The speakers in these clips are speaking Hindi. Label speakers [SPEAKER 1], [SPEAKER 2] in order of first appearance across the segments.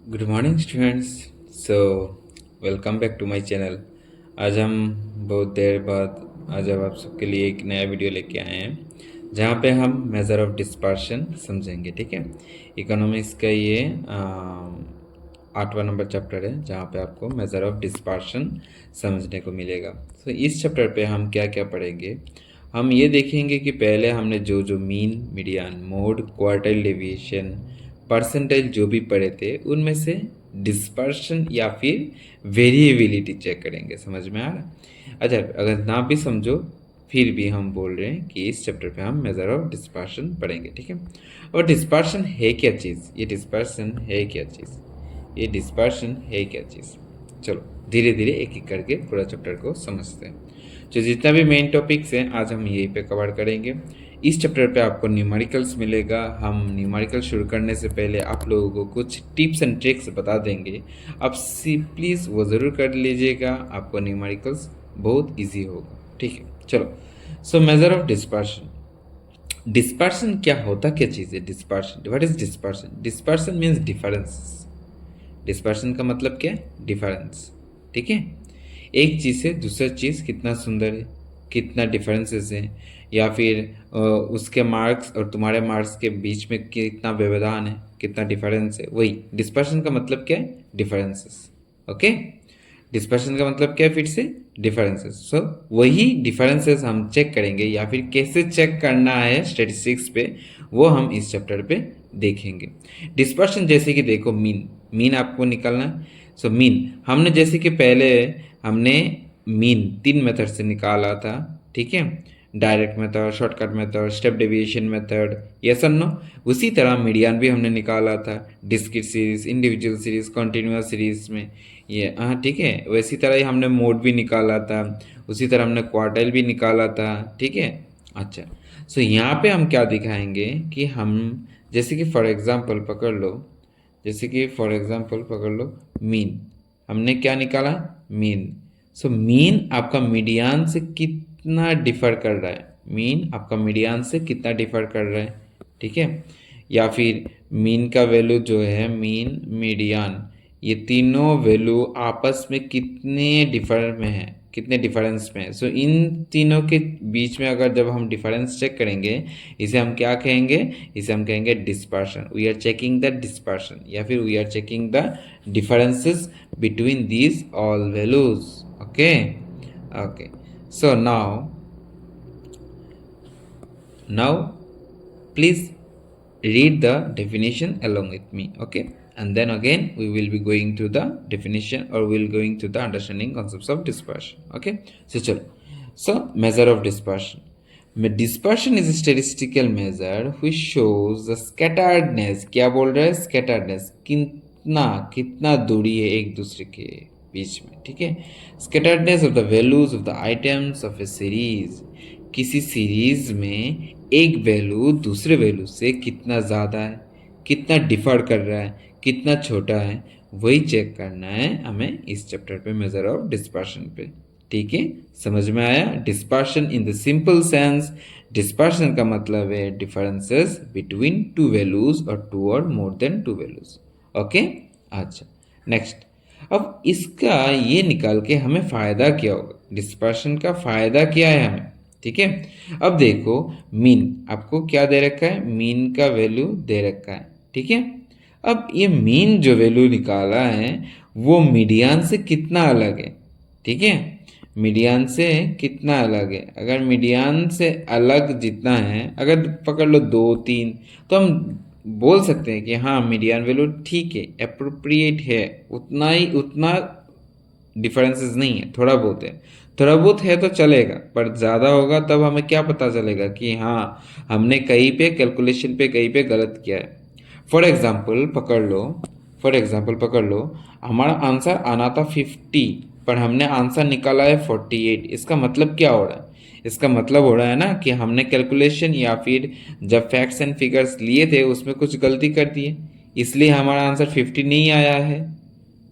[SPEAKER 1] Good morning students. So welcome back to my channel. आज हम बहुत देर बाद आज अब आप सबके लिए एक नया वीडियो लेके आए हैं जहाँ पे हम मेज़र ऑफ डिस्पर्शन समझेंगे। ठीक है, इकोनॉमिक्स का ये 8वां नंबर चैप्टर है जहाँ पे आपको मेज़र ऑफ डिस्पर्शन समझने को मिलेगा। तो इस चैप्टर पे हम क्या क्या पढ़ेंगे, हम ये देखेंगे कि पहले हमने जो जो mean, median, mode, quartile deviation, percentile जो भी पढ़े थे उनमें से डिस्पर्शन या फिर वेरिएबिलिटी चेक करेंगे। समझ में आ रहा? अच्छा, अगर ना भी समझो फिर भी हम बोल रहे हैं कि इस चैप्टर पे हम मेजर ऑफ डिस्पर्शन पढ़ेंगे। ठीक है, और डिस्पर्शन है क्या चीज़, ये डिस्पर्शन है क्या चीज़, ये डिस्पर्शन है क्या चीज़। चलो धीरे धीरे एक एक करके पूरा चैप्टर को समझते हैं। जो जितना भी मेन टॉपिक्स हैं आज हम यहीं पे कवर करेंगे। इस चैप्टर पे आपको न्यूमेरिकल्स मिलेगा। हम न्यूमेरिकल शुरू करने से पहले आप लोगों को कुछ टिप्स एंड ट्रिक्स बता देंगे, आप प्लीज़ वो ज़रूर कर लीजिएगा, आपको न्यूमेरिकल्स बहुत इजी होगा। ठीक है, चलो। So major of dispersion. Dispersion क्या होता, क्या चीज़ है dispersion? What is dispersion? Dispersion means difference. Dispersion का मतलब क्या है? डिफरेंस। ठीक है, एक चीज़ से दूसरा चीज़ कितना सुंदर है, कितना डिफरेंसेस है, या फिर उसके मार्क्स और तुम्हारे मार्क्स के बीच में कितना व्यवधान है, कितना डिफरेंस है, वही डिस्पर्शन का मतलब क्या है? डिफरेंसेस। ओके, डिस्पर्शन का मतलब क्या है? फिर से डिफरेंसेस। सो वही डिफरेंसेस हम चेक करेंगे, या फिर कैसे चेक करना है स्टैटिस्टिक्स पे, वो हम इस चैप्टर पे देखेंगे। डिस्पर्शन जैसे कि देखो, मीन, मीन आपको निकालना है। सो मीन हमने जैसे कि पहले हमने मीन 3 मेथड से निकाला था। ठीक है, direct method, shortcut method, step deviation method, yes और नो। उसी तरह मीडियन भी हमने निकाला था, discrete series, individual series, continuous series में। ये हाँ ठीक है, वैसी तरह ही हमने मोड भी निकाला था, उसी तरह हमने क्वार्टाइल भी निकाला था। ठीक है, अच्छा। सो यहाँ पे हम क्या दिखाएंगे कि हम जैसे कि फॉर एग्जांपल पकड़ लो, जैसे कि फॉर एग्जांपल पकड़ लो मीन, हमने क्या निकाला? मीन। सो मीन आपका मीडियन से कितना डिफर कर रहा है, मीन आपका मीडियन से कितना डिफर कर रहा है। ठीक है, या फिर मीन का वैल्यू जो है, मीन, मीडियन, ये तीनों वैल्यू आपस में कितने डिफर में है, कितने डिफरेंस में है। सो इन तीनों के बीच में अगर जब हम डिफरेंस चेक करेंगे, इसे हम क्या कहेंगे? इसे हम कहेंगे dispersion. We are checking the dispersion, या फिर we are checking the differences between these all values. Okay okay, so now please read the definition along with me. Okay, and then again we will be going through the definition, or we'll going through the understanding concepts of dispersion. Okay, so chalo, so measure of dispersion. Dispersion is a statistical measure which shows the scatteredness. क्या बोल रहा है? scatteredness, कितना कितना दूरी है एक दूसरे के बीच में। ठीक है, scatteredness of the values of the items of a series, किसी सीरीज में एक वैल्यू दूसरे वैल्यू से कितना ज़्यादा है, कितना डिफर कर रहा है, कितना छोटा है, वही चेक करना है हमें इस चैप्टर पे मेजर ऑफ डिस्पर्शन पे। ठीक है, समझ में आया? Dispersion in the simple sense, dispersion का मतलब है डिफरेंसेस बिटवीन टू वैल्यूज और to or more than to values. Okay, अच्छा नेक्स्ट। अब इसका ये निकाल के हमें फ़ायदा क्या होगा, डिस्पर्शन का फ़ायदा क्या है हमें। ठीक है, अब देखो मीन आपको क्या दे रखा है? मीन का वैल्यू दे रखा है। ठीक है, अब ये मीन जो वैल्यू निकाला है वो मीडियन से कितना अलग है। ठीक है, मीडियन से कितना अलग है? अगर मीडियन से अलग जितना है, अगर पकड़ लो 2 3, तो हम बोल सकते हैं कि हाँ मीडियन वैल्यू ठीक है, अप्रोप्रिएट है, उतना ही, उतना डिफरेंसेस नहीं है, थोड़ा बहुत है, थोड़ा बहुत है तो चलेगा, पर ज़्यादा होगा तब हमें क्या पता चलेगा कि हाँ हमने कहीं पे कैलकुलेशन पे कहीं पे गलत किया है। फॉर एग्जांपल पकड़ लो, फॉर एग्जांपल पकड़ लो, हमारा आंसर आना था 50, पर हमने आंसर निकाला है 48। इसका मतलब क्या हो रहा है? इसका मतलब हो रहा है ना कि हमने कैलकुलेशन या फिर जब फैक्ट्स एंड फिगर्स लिए थे उसमें कुछ गलती कर दी है, इसलिए हमारा आंसर 50 नहीं आया है।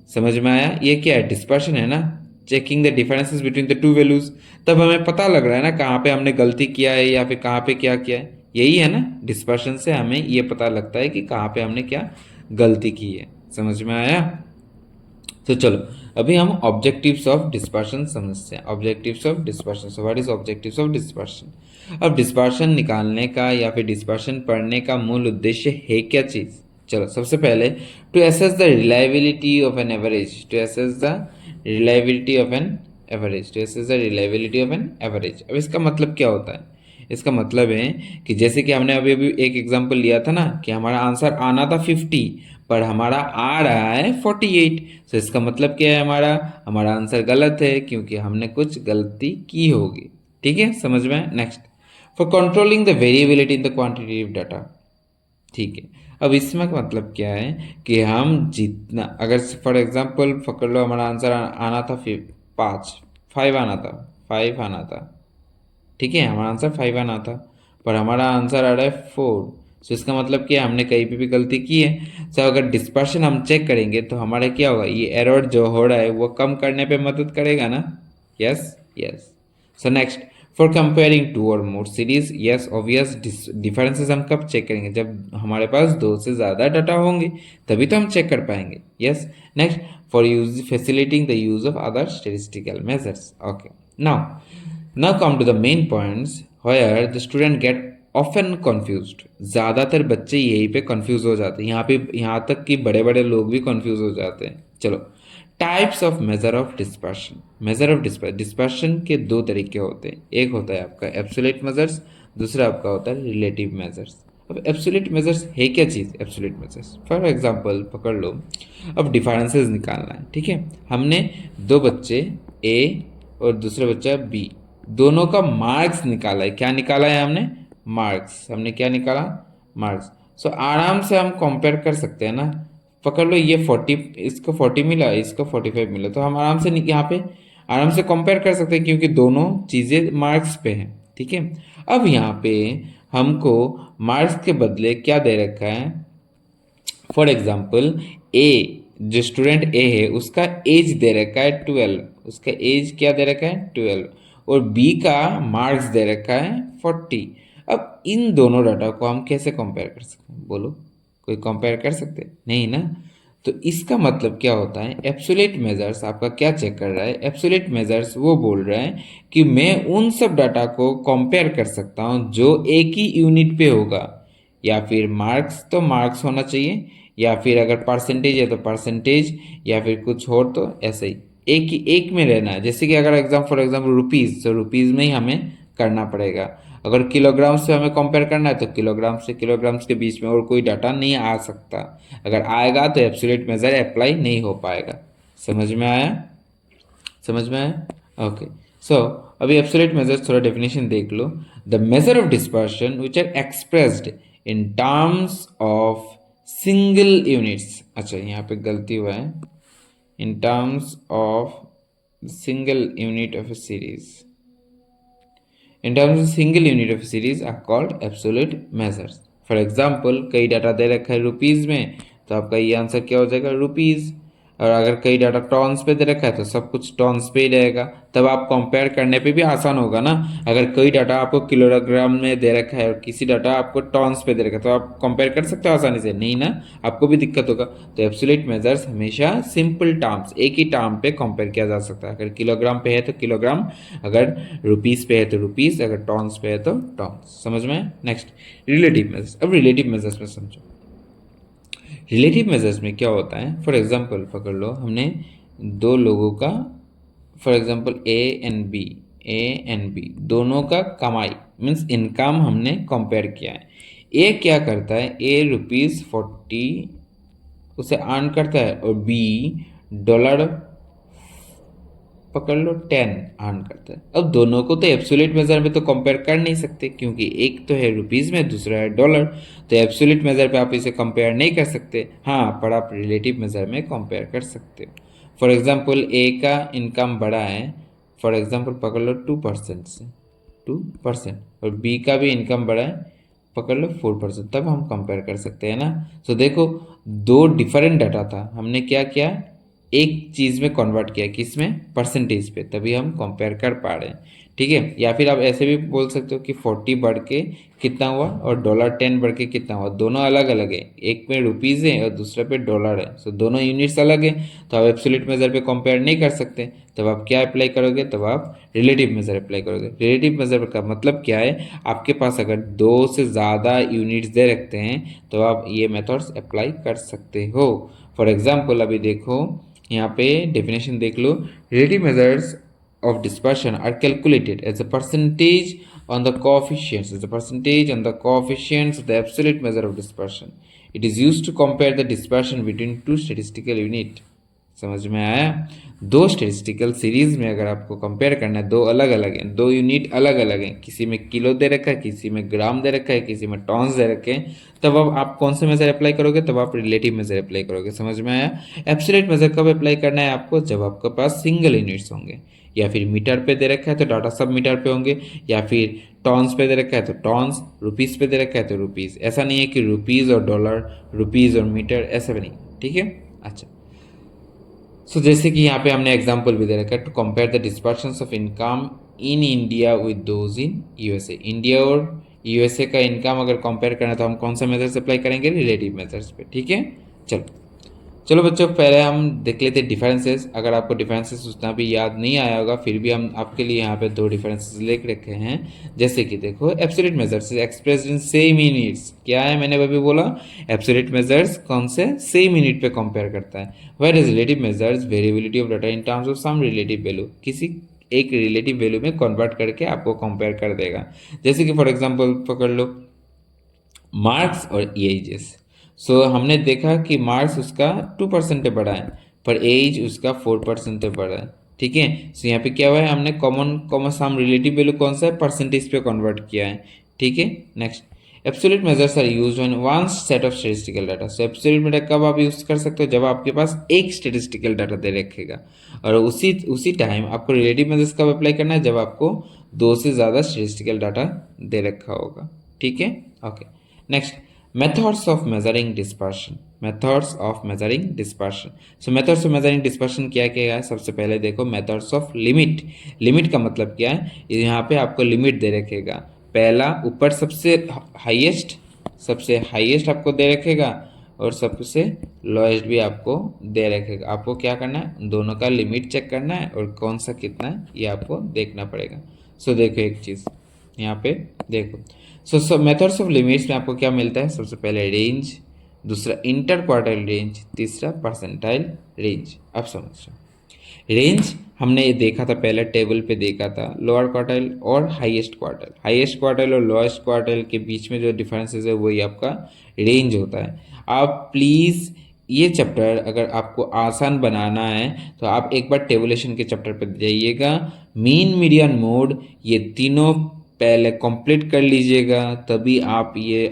[SPEAKER 1] समझ में आया? ये क्या है? डिस्पर्शन है ना, checking the differences between the two values. तब हमें पता लग रहा है ना कहाँ पे हमने गलती किया है या फिर कहाँ पे क्या किया है। यही है ना, डिस्पर्शन से हमें ये पता लगता है कि कहाँ पे हमने क्या गलती की है। समझ में आया? तो चलो अभी हम ऑब्जेक्टिव्स ऑफ डिस्पर्शन समझते हैं। Objectives of dispersion, so what is objectives of dispersion? अब डिस्पर्शन निकालने का या फिर डिस्पर्शन पढ़ने का मूल उद्देश्य है क्या चीज़? चलो सबसे पहले to assess the reliability of an average, to assess the reliability of an average, to assess the reliability of an average. अब इसका मतलब क्या होता है? इसका मतलब है कि जैसे कि हमने अभी अभी एक एग्जांपल लिया था ना कि हमारा आंसर आना था 50 पर हमारा आ रहा है 48, तो इसका मतलब क्या है? हमारा हमारा आंसर गलत है क्योंकि हमने कुछ गलती की होगी। ठीक है, समझ में? Next, for controlling the variability in the quantitative data. ठीक है, अब इसमें का मतलब क्या है कि हम जितना, अगर फॉर एग्जांपल पकड़ लो हमारा आंसर आना था 5, 5 आना था, 5 आना था। ठीक है, हमारा आंसर 5 आना था पर हमारा आंसर आ रहा है 4। तो इसका मतलब क्या है? हमने कहीं पे भी गलती की है। तो अगर डिस्पर्शन हम चेक करेंगे तो हमारा क्या होगा? ये एरर जो हो रहा है वो कम करने पे मदद करेगा ना? Yes yes. So next, for comparing two or more series, yes obvious differences हम कब चेक करेंगे? जब हमारे पास दो से ज़्यादा डाटा होंगे तभी तो हम चेक कर पाएंगे। Yes. Next, for use facilitating the use of other statistical measures. Okay, now come to the main points where the student get often confused। ज़्यादातर बच्चे यहीं पे confuse हो जाते हैं, यहाँ तक कि बड़े बड़े लोग भी confuse हो जाते हैं। चलो, types of major of dispersion. Major of dispersion के दो तरीके होते हैं, एक होता है आपका एब्सोल्यूट मेजर्स, दूसरा आपका होता है रिलेटिव मेजर्स। अब एब्सोल्यूट मेजर्स है क्या चीज़? एब्सोल्यूट मेजर्स फॉर एग्जांपल पकड़ लो, अब डिफरेंसेस निकालना है। ठीक है, हमने दो बच्चे ए और दूसरा बच्चा बी, दोनों का मार्क्स निकाला है। क्या निकाला है हमने? मार्क्स। हमने क्या निकाला? मार्क्स। सो आराम से हम कंपेयर कर सकते हैं ना। पकड़ लो, ये 40, इसको 40 मिला, इसको 45 मिला, तो हम आराम से यहाँ पे आराम से कंपेयर कर सकते हैं क्योंकि दोनों चीज़ें मार्क्स पे हैं। ठीक है, अब यहाँ पे हमको मार्क्स के बदले क्या दे रखा है? फॉर एग्जाम्पल ए, जो स्टूडेंट ए है उसका एज दे रखा है 12, उसका एज क्या दे रखा है? 12, और बी का मार्क्स दे रखा है 40। अब इन दोनों डाटा को हम कैसे कंपेयर कर सकते हैं? बोलो, कोई कंपेयर कर सकते हैं? नहीं ना। तो इसका मतलब क्या होता है? एब्सोल्यूट मेजर्स आपका क्या चेक कर रहा है? एब्सोल्यूट मेजर्स वो बोल रहा है कि मैं उन सब डाटा को कंपेयर कर सकता हूँ जो एक ही यूनिट पे होगा, या फिर मार्क्स तो मार्क्स होना चाहिए, या फिर अगर परसेंटेज है तो परसेंटेज, या फिर कुछ और, तो ऐसे ही एक में रहना है। जैसे कि अगर फॉर एग्जाम्पल रुपीज़, तो रुपीज़ में ही हमें करना पड़ेगा। अगर किलोग्राम से हमें कंपेयर करना है तो किलोग्राम से किलोग्राम्स के बीच में और कोई डाटा नहीं आ सकता। अगर आएगा तो एब्सोल्यूट मेजर अप्लाई नहीं हो पाएगा। समझ में आया? समझ में आया? ओके, सो अभी एब्सोल्यूट मेजर्स थोड़ा डेफिनेशन देख लो। The measure of dispersion which are expressed in terms of single units. अच्छा, यहाँ पे गलती हुआ है, in terms of single unit of a series, in terms of single unit of a series are called absolute measures। For example कई डाटा दे रखा है रुपीज़ में, तो आपका ये आंसर क्या हो जाएगा? रुपीज़। और अगर कई डाटा टॉन्स पे दे रखा है तो सब कुछ टॉन्स पे ही रहेगा, तब आप कंपेयर करने पे भी आसान होगा ना। अगर कई डाटा आपको किलोग्राम में दे रखा है और किसी डाटा आपको टॉन्स पे दे रखा है तो आप कंपेयर कर सकते हो आसानी से? नहीं ना, आपको भी दिक्कत होगा। तो एब्सोल्यूट मेजर्स हमेशा सिंपल टर्म्स, एक ही टर्म पे कंपेयर किया जा सकता है। अगर किलोग्राम पे है तो किलोग्राम, अगर रुपीज़ पे है तो रुपीज़, अगर टॉन्स पे है तो टॉन्स। समझ में? Next, relative measures. अब रिलेटिव मेजर्स में समझो। रिलेटिव मेजर्स में क्या होता है? फॉर एग्जांपल पकड़ लो, हमने दो लोगों का, for example A and B दोनों का कमाई मीन्स इनकम हमने कंपेयर किया है। ए क्या करता है? ए ₹40 उसे अर्न करता है और बी डॉलर पकड़ लो 10 अर्न करता है। अब दोनों को तो एब्सोल्यूट मेजर में तो कंपेयर कर नहीं सकते क्योंकि एक तो है रुपीज़ में, दूसरा है डॉलर। तो एब्सोल्यूट मेजर पे आप इसे कंपेयर नहीं कर सकते। हाँ, पर आप रिलेटिव मेजर में कंपेयर कर सकते हो। फॉर एग्जांपल ए का इनकम बढ़ा है, फॉर एग्जांपल पकड़ लो 2% से 2%, और बी का भी इनकम बढ़ा है पकड़ लो 4%, तब हम कंपेयर कर सकते हैं ना। तो देखो, दो डिफरेंट डाटा था, हमने क्या किया? एक चीज़ में कन्वर्ट किया, किस में? परसेंटेज पे, तभी हम कंपेयर कर पा रहे हैं। ठीक है। या फिर आप ऐसे भी बोल सकते हो कि 40 बढ़ के कितना हुआ और $10 बढ़ के कितना हुआ, दोनों अलग अलग है, एक पे रुपीज़ है और दूसरे पे डॉलर है, सो दोनों यूनिट्स अलग है, तो आप एब्सोल्यूट मेजर पे कंपेयर नहीं कर सकते। तब आप क्या अप्लाई करोगे, तब आप रिलेटिव मेजर अप्लाई करोगे। रिलेटिव मेजर का मतलब क्या है, आपके पास अगर दो से ज़्यादा यूनिट्स दे रखते हैं तो आप ये मेथड्स अप्लाई कर सकते हो। फॉर एग्जाम्पल अभी देखो यहाँ पे डेफिनेशन देख लो, relative measures of dispersion are calculated as a percentage on the coefficients of the absolute measure of dispersion. It is used to compare the dispersion between two statistical unit. समझ में आया? दो स्टेटिस्टिकल सीरीज में अगर आपको कंपेयर करना है, दो अलग अलग हैं, दो यूनिट अलग अलग हैं, किसी में किलो दे रखा है, किसी में ग्राम दे रखा है, किसी में टॉन्स दे रखे हैं, तब अब आप कौन से मेजर अप्लाई करोगे, तब आप रिलेटिव मेजर अप्लाई करोगे। समझ में आया? एब्सोल्यूट मेजर कब अप्लाई करना है आपको, जब आपके पास सिंगल यूनिट्स होंगे, या फिर मीटर पे दे रखा है तो डाटा सब मीटर पे होंगे, या फिर टॉन्स पे दे रखा है तो टॉन्स, रुपीस पे दे रखा है तो रुपीस। ऐसा नहीं है कि रुपीस और डॉलर, रुपीस और मीटर, ऐसा भी नहीं, ठीक है। अच्छा, सो जैसे कि यहाँ पे हमने एग्जाम्पल भी दे रखा है, to compare the dispersions of income in India with those in USA. India और यूएसए का इनकम अगर कंपेयर करना है तो हम कौन सा मेथड्स अप्लाई करेंगे, रिलेटिव मेथड्स पे, ठीक है। चलो चलो बच्चों, पहले हम देख लेते हैं डिफरेंसेस। अगर आपको डिफरेंसेस उतना भी याद नहीं आया होगा, फिर भी हम आपके लिए यहाँ पे दो डिफरेंसेस लिख रखे हैं। जैसे कि देखो, absolute measures expressed in same units, क्या है मैंने अभी बोला, एब्सोल्यूट मेजर्स कौन से, सेम यूनिट पे कंपेयर करता है। Where is relative measures variability of data in terms of some relative value, किसी एक रिलेटिव वैल्यू में कन्वर्ट करके आपको कंपेयर कर देगा। जैसे कि फॉर एग्जाम्पल पकड़ लो मार्क्स और एजेस। सो हमने देखा कि मार्क्स उसका 2% पे बढ़ा है, पर एज उसका 4% पे बढ़ा है, ठीक है। सो यहाँ पे क्या हुआ है, हमने कॉमन सम रिलेटिव वैल्यू कौन सा है, परसेंटेज पे कन्वर्ट किया है, ठीक है। Next, absolute measures are used on one set of statistical data. So absolute measure कब आप यूज कर सकते हो, जब आपके पास एक स्टेटिस्टिकल डाटा दे रखेगा, और उसी टाइम आपको रिलेटिव मेजर्स कब अप्लाई करना है, जब आपको दो से ज़्यादा स्टेटिस्टिकल डाटा दे रखा होगा, ठीक है। Okay, next, methods of measuring dispersion, methods of measuring dispersion। so methods of measuring dispersion क्या क्या है, सबसे पहले देखो methods of limit। लिमिट का मतलब क्या है, यहाँ पे आपको लिमिट दे रखेगा, पहला ऊपर सबसे हाईएस्ट आपको दे रखेगा, और सबसे लोएस्ट भी आपको दे रखेगा। आपको क्या करना है, दोनों का लिमिट चेक करना है और कौन सा कितना है ये आपको देखना पड़ेगा। सो देखो एक चीज़ यहाँ पे देखो, सो मेथड्स ऑफ लिमिट्स में आपको क्या मिलता है, सबसे पहले रेंज, दूसरा इंटर क्वार्टाइल रेंज, तीसरा परसेंटाइल रेंज। अब समझो, रेंज हमने ये देखा था, पहले टेबल पे देखा था, लोअर क्वार्टाइल और हाईएस्ट क्वार्टाइल और लोएस्ट क्वार्टाइल के बीच में जो डिफरेंसेस है वही आपका रेंज होता है। आप प्लीज़ ये चैप्टर अगर आपको आसान बनाना है तो आप एक बार टेबुलेशन के चैप्टर पर जाइएगा, मीन मीडियन मोड, ये तीनों पहले कंप्लीट कर लीजिएगा, तभी आप ये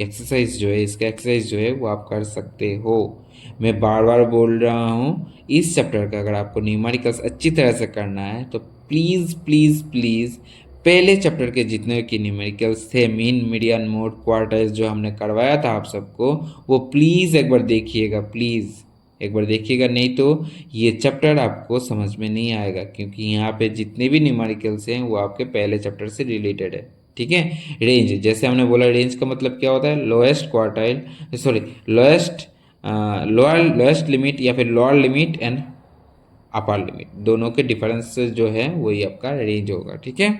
[SPEAKER 1] एक्सरसाइज जो है, इसका एक्सरसाइज जो है वो आप कर सकते हो। मैं बार बार बोल रहा हूँ, इस चैप्टर का अगर आपको न्यूमेरिकल्स अच्छी तरह से करना है तो प्लीज़ प्लीज़ प्लीज़ पहले चैप्टर के जितने की न्यूमेरिकल्स थे, मीन मीडियन मोड क्वार्टाइल्स जो हमने करवाया था आप सबको, वो प्लीज़ एक बार देखिएगा, प्लीज़ एक बार देखिएगा, नहीं तो ये चैप्टर आपको समझ में नहीं आएगा, क्योंकि यहाँ पे जितने भी न्यूमेरिकल्स हैं वो आपके पहले चैप्टर से रिलेटेड है, ठीक है। रेंज, जैसे हमने बोला, रेंज का मतलब क्या होता है, लोएस्ट लिमिट या फिर lower limit and upper limit, दोनों के डिफरेंस जो है वही आपका रेंज होगा, ठीक है।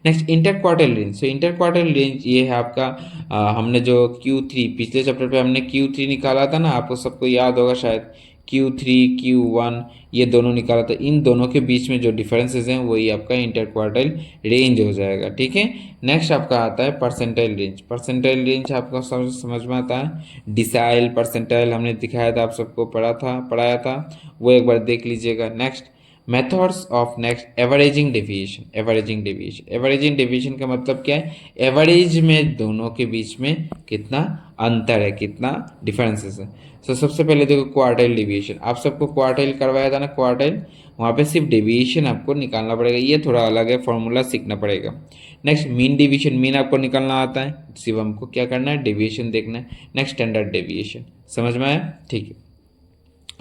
[SPEAKER 1] Next, inter quartile range. So inter quartile range ये है आपका, हमने जो Q3 पिछले चैप्टर पे हमने Q3 निकाला था ना, आपको सबको याद होगा शायद, Q3 Q1 ये दोनों निकाला था, इन दोनों के बीच में जो डिफरेंसेस हैं वही आपका इंटर क्वार्टाइल रेंज हो जाएगा, ठीक है। नेक्स्ट आपका आता है परसेंटाइल रेंज। परसेंटाइल रेंज आपको समझ में आता है, डिसाइल परसेंटाइल हमने दिखाया था, आप सबको पढ़ाया था, वो एक बार देख लीजिएगा। Next, methods of next, averaging deviation का मतलब क्या है, एवरेज में दोनों के बीच में कितना अंतर है, कितना डिफरेंसेस है। सो सबसे पहले देखो क्वार्टाइल डेविएशन, आप सबको क्वार्टाइल करवाया था ना, क्वार्टाइल, वहाँ पे सिर्फ डेविएशन आपको निकालना पड़ेगा, ये थोड़ा अलग है, फॉर्मूला सीखना पड़ेगा। नेक्स्ट, मीन डेविएशन, मीन आपको निकालना आता है, सिर्फ हमको क्या करना है, डेविएशन देखना है। नेक्स्ट, स्टैंडर्ड डेविएशन, समझ में आया, ठीक है।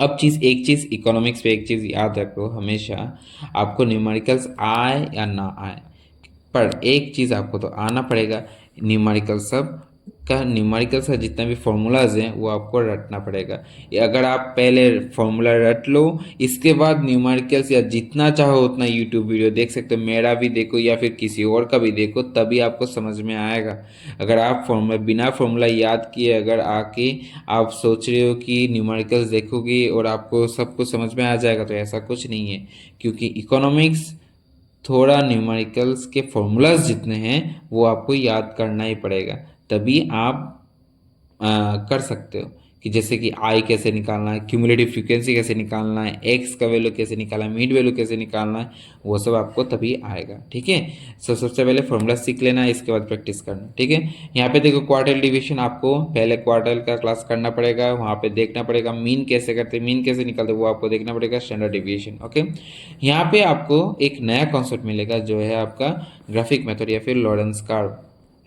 [SPEAKER 1] अब एक चीज़ इकोनॉमिक्स पे एक चीज़ याद रखो हमेशा, आपको न्यूमेरिकल्स आए या ना आए, पर एक चीज़ आपको तो आना पड़ेगा, न्यूमेरिकल सब का न्यूमेरिकल्स का जितना भी फॉर्मूलाज हैं वो आपको रटना पड़ेगा। अगर आप पहले फॉर्मूला रट लो, इसके बाद न्यूमेरिकल्स या जितना चाहो उतना यूट्यूब वीडियो देख सकते हो, मेरा भी देखो या फिर किसी और का भी देखो, तभी आपको समझ में आएगा। अगर आप फॉर्मूला बिना फॉर्मूला याद किए अगर आके आप सोच रहे हो कि न्यूमेरिकल्स देखोगे और आपको सब कुछ समझ में आ जाएगा, तो ऐसा कुछ नहीं है, क्योंकि इकोनॉमिक्स थोड़ा न्यूमेरिकल्स के फॉर्मूलाज जितने हैं वो आपको याद करना ही पड़ेगा, तभी आप कर सकते हो। कि जैसे कि आई कैसे निकालना है, क्यूमुलेटिव फ्रीक्वेंसी कैसे निकालना है, एक्स का वैल्यू कैसे निकालना है, मीड वैल्यू कैसे निकालना है, वो सब आपको तभी आएगा। ठीक है, सबसे पहले फॉर्मूला सीख लेना है, इसके बाद प्रैक्टिस करना। ठीक है, यहाँ पे देखो क्वार्टाइल डिवीजन आपको पहले क्वार्टाइल का क्लास करना पड़ेगा, वहाँ पे देखना पड़ेगा मीन कैसे करते, मीन कैसे निकालते वो आपको देखना पड़ेगा, स्टैंडर्ड डिवीजन। ओके, यहाँ पे आपको एक नया कॉन्सेप्ट मिलेगा जो है आपका ग्राफिक मेथड या फिर लॉरेंस कर्व।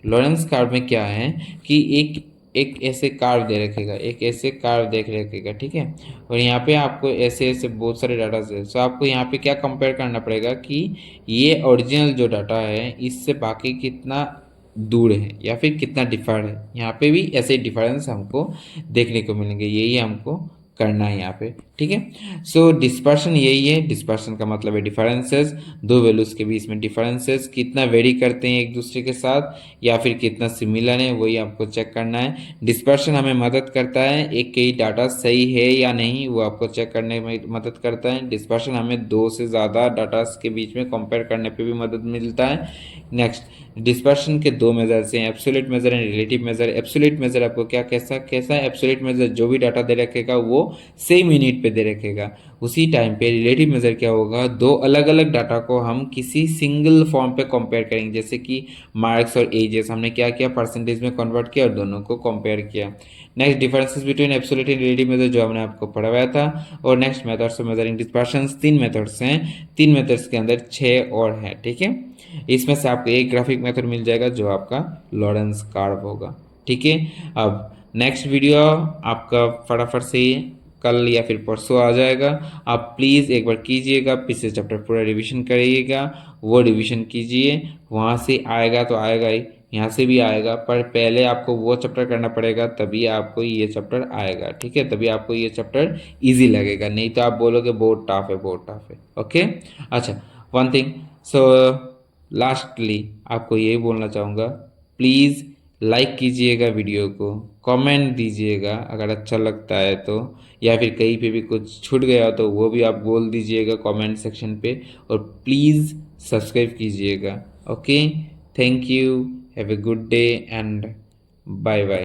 [SPEAKER 1] लॉरेंस कर्व में क्या है कि एक एक ऐसे कार्व दे रखेगा, एक ऐसे कार्व देख रखेगा। ठीक है, और यहाँ पे आपको ऐसे ऐसे बहुत सारे डाटा है, सो आपको यहाँ पे क्या कंपेयर करना पड़ेगा कि ये ओरिजिनल जो डाटा है इससे बाकी कितना दूर है या फिर कितना डिफर है। यहाँ पे भी ऐसे डिफरेंस हमको देखने को मिलेंगे, यही हमको करना है यहाँ पे। ठीक है, सो डिस्पर्शन यही है, डिस्पर्शन का मतलब है डिफरेंसेस, दो वैल्यूज के बीच में डिफरेंसेस कितना वेरी करते हैं एक दूसरे के साथ या फिर कितना सिमिलर है, वही आपको चेक करना है। डिस्पर्शन हमें मदद करता है एक कई डाटा सही है या नहीं वो आपको चेक करने में मदद करता है। डिस्पर्शन हमें दो से ज़्यादा डाटा के बीच में कंपेयर करने पे भी मदद मिलता है। नेक्स्ट, डिस्पर्शन के दो मेजर्स हैं, absolute major and relative major. Absolute major आपको क्या कैसा कैसा एब्सोल्यूट मेजर जो भी डाटा दे रखेगा वो सेम यूनिट पे दे रखेगा, उसी टाइम पे रिलेटिव मेजर क्या होगा, दो अलग अलग डाटा को हम किसी सिंगल फॉर्म पे कंपेयर करेंगे, जैसे कि मार्क्स और एजेस हमने क्या किया परसेंटेज में कन्वर्ट किया और दोनों को कंपेयर किया। Next, differences between absolute and relative major जो हमने आपको पढ़ाया था। और next, methods of measuring dispersion, तीन मेथड्स हैं, तीन मेथड्स के अंदर 6 और हैं। ठीक है, इसमें से आपको एक ग्राफिक मेथड मिल जाएगा जो आपका लॉरेंस कर्व होगा। ठीक है, अब नेक्स्ट वीडियो आपका फटाफट से कल या फिर परसों आ जाएगा, आप प्लीज़ एक बार कीजिएगा, पिछले चैप्टर पूरा रिवीजन करिएगा, वो रिवीजन कीजिए, वहाँ से आएगा तो आएगा ही, यहाँ से भी आएगा, पर पहले आपको वो चैप्टर करना पड़ेगा तभी आपको ये चैप्टर आएगा। ठीक है, तभी आपको ये चैप्टर इजी लगेगा, नहीं तो आप बोलोगे बहुत टफ है बहुत टफ है। ओके, अच्छा, वन थिंग, सो लास्टली आपको यही बोलना चाहूँगा, प्लीज़ लाइक कीजिएगा वीडियो को, कमेंट दीजिएगा अगर अच्छा लगता है तो, या फिर कहीं पे भी कुछ छूट गया हो तो वो भी आप बोल दीजिएगा कमेंट सेक्शन पे, और प्लीज़ सब्सक्राइब कीजिएगा। Okay, thank you, have a good day and bye bye.